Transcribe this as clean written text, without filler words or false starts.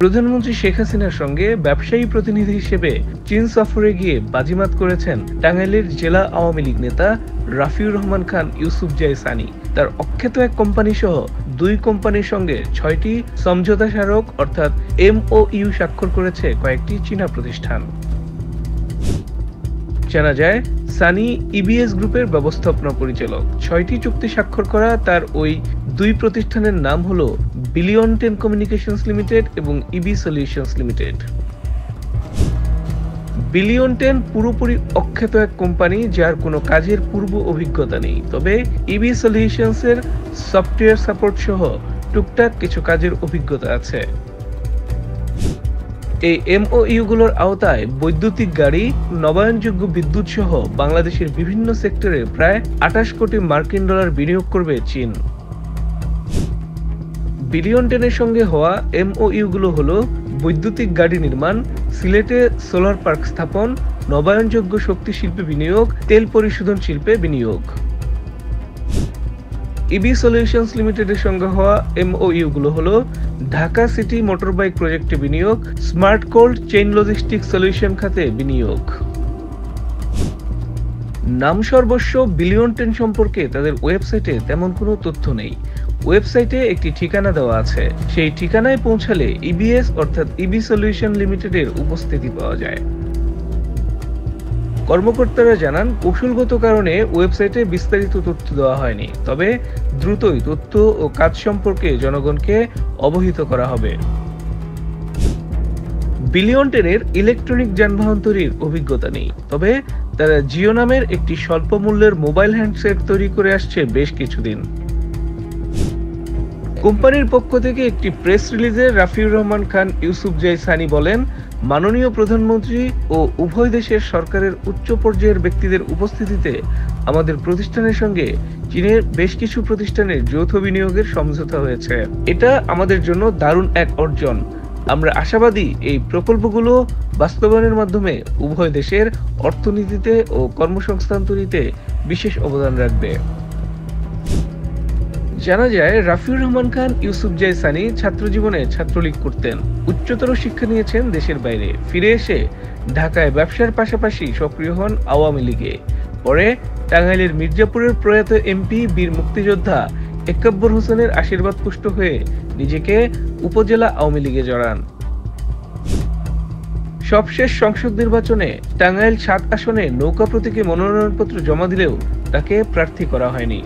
প্রধানমন্ত্রী শেখ হাসিনার সঙ্গে ব্যবসায়ী প্রতিনিধি হিসেবে চীন সফরে গিয়ে বাজিমাত করেছেন টাঙ্গাইলের জেলা আওয়ামী লীগ নেতা রাফিউর রহমান খান ইউসুফজাই সানি। তার অখ্যাত এক কোম্পানি সহ 2 কোম্পানির সঙ্গে 6টি সমঝোতা স্মারক অর্থাৎ MOU স্বাক্ষর করেছে কয়েকটি চীনা প্রতিষ্ঠান। জানা যায়, সানি EBS গ্রুপের ব্যবস্থাপনা পরিচালক। 6টি চুক্তি স্বাক্ষর করা তার ওই 2 প্রতিষ্ঠানের নাম হলো বিলিয়ন 10 কমিউনিকেশনস লিমিটেড এবং EB সলিউশনস লিমিটেড। বিলিয়ন 10 পুরোপুরি অখ্যাত এক কোম্পানি যার কোনো কাজের পূর্ব অভিজ্ঞতা নেই, তবে EB সলিউশনস এর সফটওয়্যার সাপোর্ট সহ টুকটাক কিছু কাজের অভিজ্ঞতা আছে। এই MOU গুলোর আওতায় বৈদ্যুতিক গাড়ি, নবায়নযোগ্য বিদ্যুৎ সহ বাংলাদেশের বিভিন্ন সেক্টরে প্রায় 28 কোটি মার্কিন ডলার বিনিয়োগ করবে চীন। বিলিয়ন 10 এর সঙ্গে হওয়া MOU গুলো হলো বৈদ্যুতিক গাড়ি নির্মাণ, সিলেটে সোলার পার্ক স্থাপন, নবায়নযোগ্য শক্তি শিল্পে বিনিয়োগ, তেল পরিশোধন শিল্পে বিনিয়োগ। EB সলিউশনস লিমিটেডের সঙ্গে হওয়া MOU গুলো হলো ঢাকা সিটি মোটরবাইক প্রজেক্টে বিনিয়োগ, smart cold chain logistics solution খাতে বিনিয়োগ। নাম সর্বস্ব বিলিয়ন 10 সম্পর্কে তাদের ওয়েবসাইটে তেমন কোনো তথ্য নেই। ওয়েবসাইটে একটি ঠিকানা দেওয়া আছে, সেই ঠিকানায় পৌঁছালে EBS অর্থাৎ EB সলিউশন লিমিটেডের উপস্থিতি পাওয়া যায়। কর্মকর্তারা জানান, কৌশলগত কারণে ওয়েবসাইটে বিস্তারিত তথ্য দেওয়া হয়নি, তবে দ্রুতই তথ্য ও কাজ সম্পর্কে জনগণকে অবহিত করা হবে। বিলিয়ন 10 এর ইলেকট্রনিক যানবাহন তৈরির অভিজ্ঞতা নেই, তবে তারা জিও নামের একটি স্বল্প মূল্যের মোবাইল হ্যান্ডসেট তৈরি করে আসছে বেশ কিছুদিন। কোম্পানির পক্ষ থেকে একটি প্রেস রিলিজে রাফিউর রহমান খান ইউসুফজাই সানি বলেন, মাননীয় প্রধানমন্ত্রী ও উভয় দেশের সরকারের উচ্চ পর্যায়ের ব্যক্তিদের উপস্থিতিতে আমাদের প্রতিষ্ঠানের সঙ্গে চীনের বেশ কিছু প্রতিষ্ঠানের যৌথ বিনিয়োগের সমঝোতা হয়েছে। এটা আমাদের জন্য দারুণ এক অর্জন। আমরা আশাবাদী এই প্রকল্পগুলো বাস্তবায়নের মাধ্যমে উভয় দেশের অর্থনীতিতে ও কর্মসংস্থান তৈরিতে বিশেষ অবদান রাখবে। জানা যায়, রাফিউর রহমান খান ইউসুফজাই সানি ছাত্র জীবনে ছাত্রলীগ করতেন। উচ্চতর শিক্ষা নিয়েছেন দেশের বাইরে। ফিরে এসে ঢাকায় ব্যবসার পাশাপাশি সক্রিয় হন আওয়ামী লীগে। পরে টাঙ্গাইলের মির্জাপুরের প্রয়াত MP বীর মুক্তিযোদ্ধা একাব্বর হোসেনের আশীর্বাদ পুষ্ট হয়ে নিজেকে উপজেলা আওয়ামী লীগে জড়ান। সবশেষ সংসদ নির্বাচনে টাঙ্গাইল 7 আসনে নৌকা প্রতীকে মনোনয়নপত্র জমা দিলেও তাকে প্রার্থী করা হয়নি।